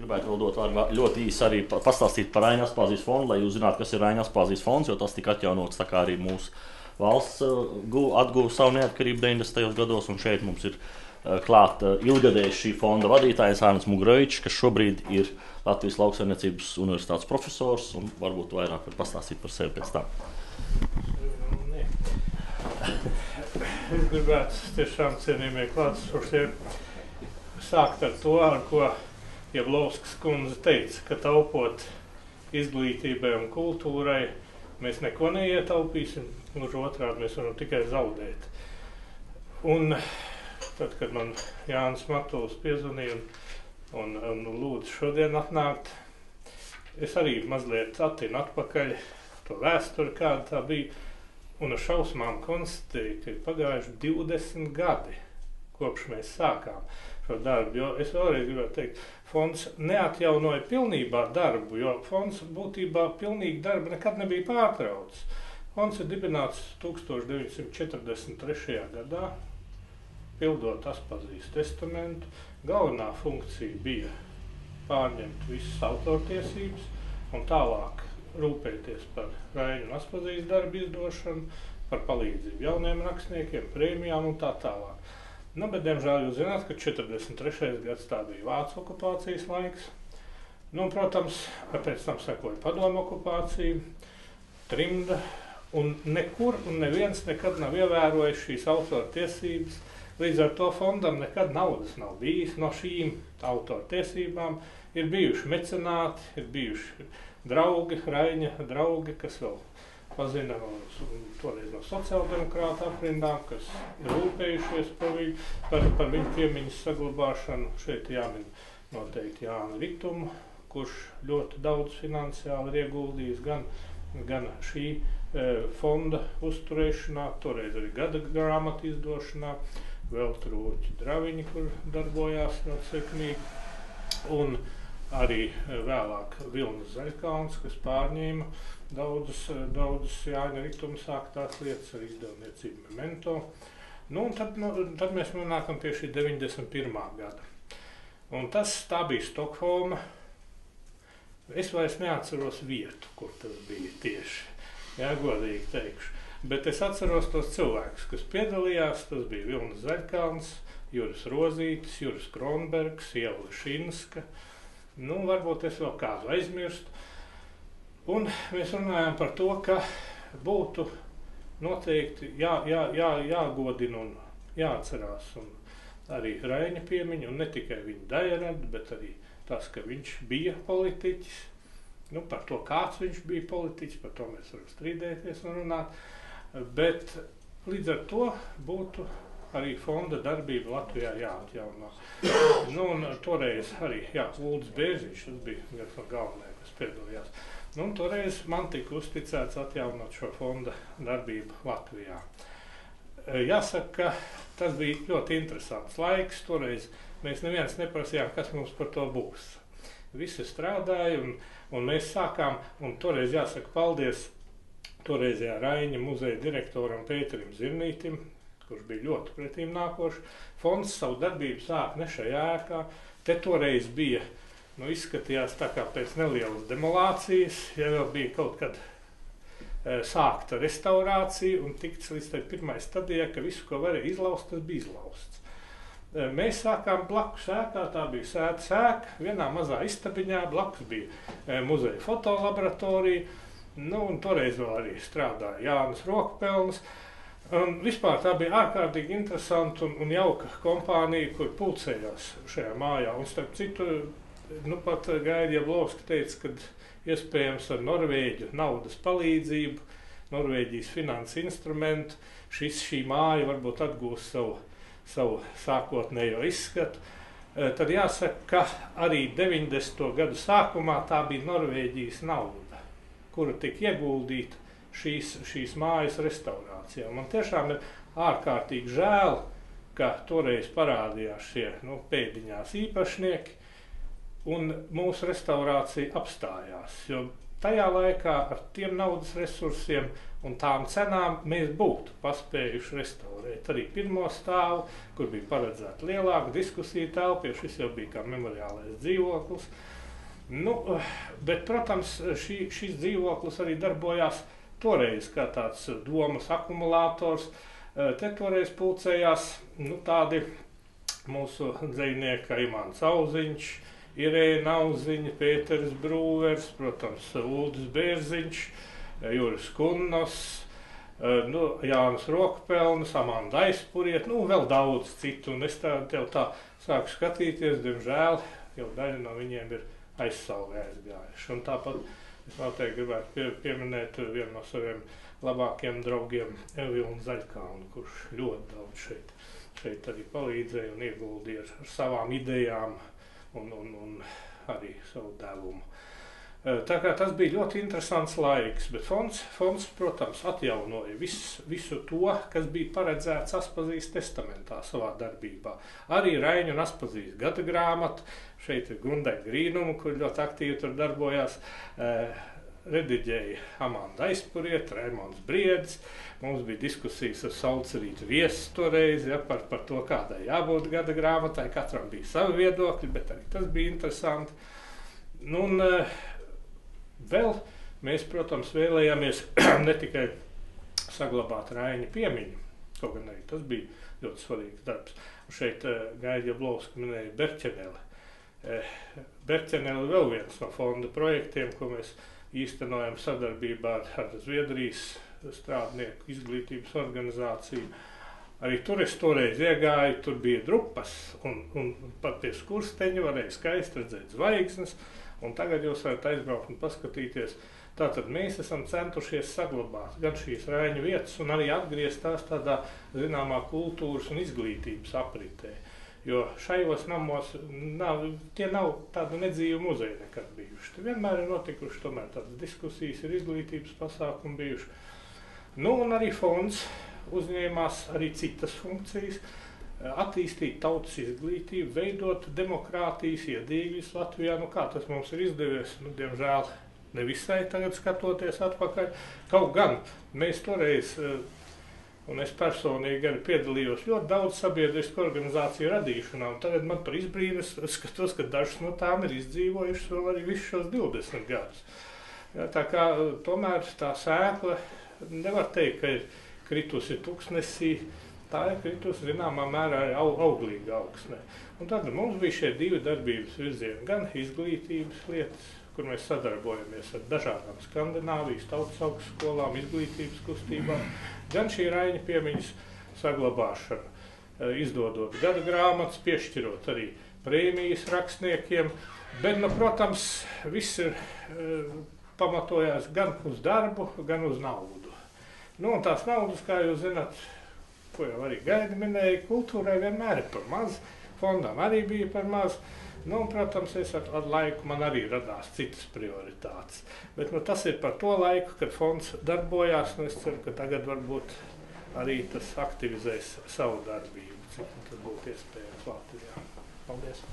gribētu vēl dot ļoti īsi arī pastāstīt par Raini Aspāzijas fondu, lai jūs zinātu, kas ir Raini Aspāzijas fonds, jo tas tika atjaunots tā kā arī mūsu valsts atguva savu neatkarību 90. gados, un šeit mums ir klāta ilgadējs šī fonda vadītājs Ārnis Mugrovičs, kas šobrīd ir Latvijas Lauksaimniecības universitātes profesors, un varbūt vairāk var pastāstīt par sevi pēc tam. Es gribētu tiešām cienījamie klātesošie sākt ar to, ar ko Jablovskas kundze teica, ka taupot izglītībai un kultūrai mēs neko neietaupīsim, gluži otrādi mēs varam tikai zaudēt. Un tad, kad man Jānis Matuls piezvanīja un lūdzu šodien atnākt, es arī mazliet attinu atpakaļ to vēsturi, kāda tā bija, un ar šausmām konstatēju, ka ir pagājuši 20 gadi, kopš mēs sākām šo darbu, jo es vēlreiz gribētu teikt, fonds neatjaunoja pilnībā darbu, jo fonds būtībā pilnīgi darbu nekad nebija pārtraucis. Fonds ir dibināts 1943. gadā, pildot Aspazijas testamentu. Galvenā funkcija bija pārņemt visas autortiesības un tālāk rūpēties par Raini un Aspazijas darbu izdošanu, par palīdzību jauniem rakstniekiem, prēmijām un tā tālāk. Nu, bet, diemžēl, jūs zināt, ka 43. gads tā bija Vācu okupācijas laiks. Nu, protams, pēc tam sekoja Padomu okupācija, trimda, un nekur un neviens nekad nav ievērojis šīs autortiesības. Līdz ar to fondam nekad naudas nav bijis no šīm autortiesībām. Ir bijuši mecenāti, ir bijuši draugi, Raiņa draugi, kas vēl pazina toreiz no sociāldemokrāta aprindām, kas ir rūpējušies par viņu piemiņas saglabāšanu. Šeit jāmin noteikti Jānu Ritumu, kurš ļoti daudz finansiāli ir ieguldījis gan šī fonda uzturēšanā, toreiz arī gada grāmatu izdošanā, vēl Trūķi Draviņi, kur darbojās ļoti sekmīgi, un arī vēlāk Vilnis Zaļkalns, kas pārņēma daudzas Jāņa Rituma sāktās lietas ar izdevniecību Memento. Nu, un tad mēs nonākam pie šī 91. gada. Un tā bija Stokholma. Es vairs neatceros vietu, kur tas bija tieši. Jā, godīgi teikšu. Bet es atceros tos cilvēkus, kas piedalījās. Tas bija Vilnis Zaļkalns, Juris Rozītis, Juris Kronbergs, Ieva Lešinska. Nu, varbūt es vēl kādu aizmirstu. Un mēs runājām par to, ka būtu noteikti jāgodina un jāatcerās un arī Raiņa piemiņa, un ne tikai viņa daļrada, bet arī tas, ka viņš bija politiķis. Nu, par to, kāds viņš bija politiķis, par to mēs varam strīdēties un runāt. Bet līdz ar to būtu arī fonda darbība Latvijā jāatjauno. Nu, un toreiz arī, Uldis Bērziņš, tas bija viens no galvenajiem, kas piedalījās. Nu, un toreiz man tika uzticēts atjaunot šo fonda darbību Latvijā. Jāsaka, ka tas bija ļoti interesants laiks. Toreiz mēs neviens neprasījām, kas mums par to būs. Visi strādāja, un mēs sākām, un toreiz jāsaka paldies toreizajā Raiņa muzeja direktoram Pēterim Zirnītim, kurš bija ļoti pretīm nākošs. Fonds savu darbību sāk ne šajā ēkā. Te toreiz bija, izskatījās tā kā pēc nelielas demolācijas, ja vēl bija kaut kad sākta restaurācija un tikts līdz tai pirmai stadijai, ka visu, ko varēja izlaust, tas bija izlausts. Mēs sākām blakus ēkā, tā bija sētas ēka, vienā mazā istabiņā, blakus bija muzeja fotolaboratorija, un toreiz vēl arī strādāja Jānis Rokpelns. Un vispār tā bija ārkārtīgi interesanta un jauka kompānija, kur pulcējās šajā mājā. Un starp citu, pat Gaida Jablovska teica, ka iespējams ar Norvēģu naudas palīdzību, Norvēģijas finanses instrumentu, šī māja varbūt atgūs savu sākotnējo izskatu. Tad jāsaka, ka arī 90. gadu sākumā tā bija Norvēģijas nauda, kura tika ieguldīta šīs mājas restaurācijā. Man tiešām ir ārkārtīgi žēl, ka toreiz parādījās šie pēdiņās īpašnieki, un mūsu restaurācija apstājās. Jo tajā laikā ar tiem naudas resursiem un tām cenām mēs būtu paspējuši restaurēt arī pirmo stāvu, kur bija paredzēta lielāka diskusija telpa, jo šis jau bija kā memoriālais dzīvoklis. Nu, bet, protams, šis dzīvoklis arī darbojās toreiz kā tāds domas akumulators. Te toreiz pulcējās tādi mūsu dzejnieki Imants Auziņš, Irēna Auziņa, Pēters Brūvers, protams, Uldis Bērziņš, Juris Kunnos, Jānis Rokpelns, Amanda Aizpuriet, vēl daudz citu. Un es tev tā sāku skatīties, diemžēl, jau daļa no viņiem ir aizsaulē aizgājuši. Un tāpat es noteikti gribētu pieminēt vienu no saviem labākiem draugiem, Vilnu Zaļkalnu, kurš ļoti daudz šeit arī palīdzēja un ieguldīja ar savām idejām un arī savu devumu. Tā kā tas bija ļoti interesants laiks, bet fonds, protams, atjaunoja visu to, kas bija paredzēts Aspazijas testamentā savā darbībā. Arī Raiņu un Aspazijas gada grāmata, šeit ir Gundeļa Grīnuma, kur ļoti aktīvi tur darbojās, rediģēja Amanda Aizpuriet, Raimonds Briedis. Mums bija diskusijas ar Saucerītu Viesu toreiz, par to, kādai jābūt gada grāmatai. Katram bija savi viedokļi, bet arī tas bija interesanti. Un vēl mēs, protams, vēlējāmies ne tikai saglabāt Raiņa piemiņu, kaut gan arī tas bija ļoti svarīgs darbs. Un šeit Gaida Jablowska minēja Berķeneli. Berķeneli vēl viens no fonda projektiem, ko mēs īstenojam sadarbībā ar Zviedrijas strādnieku izglītības organizāciju. Arī tur es toreiz iegāju, tur bija drupas, un pat pie skursteņa varēja skaisti redzēt zvaigznes, un tagad jūs varat aizbraukt un paskatīties. Tātad mēs esam centušies saglabāt gan šīs Raiņu vietas, un arī atgriezt tās tādā zināmā kultūras un izglītības apritē. Jo šajos namos tie nav tādi nedzīvi muzeji nekad bijuši. Te vienmēr ir notikuši tomēr tādas diskusijas, ir izglītības pasākumi bijuši. Un arī fonds uzņēmās arī citas funkcijas, attīstīt tautas izglītību, veidot demokrātijas iedīgļus Latvijā. Kā tas mums ir izdevies, diemžēl nevisai tagad skatoties atpakaļ. Kaut gan mēs toreiz, un es personīgi arī piedalījos ļoti daudz sabiedrisku organizāciju radīšanā, un tagad man par izbrīnas skatos, ka dažas no tām ir izdzīvojušas vēl arī visus šos 20 gadus. Tā kā tomēr tā sēkla nevar teikt, ka ir kritusi tuksnesī, tā ir kritusi zināmā mērā auglīga augsnē. Un tad mums bija šie divi darbības virzieni, gan izglītības lietas, kur mēs sadarbojamies ar dažādām Skandināvijas tautas augstskolām, izglītības kustībām, gan šī Raiņa piemiņas saglabāšana, izdodot gada grāmatas, piešķirot arī prēmijas rakstniekiem, bet, protams, viss ir pamatojās gan uz darbu, gan uz naudu. Un tās naudas, kā jūs zināt, ko jau arī Gaida minēja, kultūrai vienmēr ir par maz, fondam arī bija par maz. Protams, ar laiku man arī radās citas prioritātes. Bet tas ir par to laiku, kad fonds darbojās, un es ceru, ka tagad varbūt arī tas aktivizēs savu darbību, cik tas būtu iespējams Latvijā. Paldies!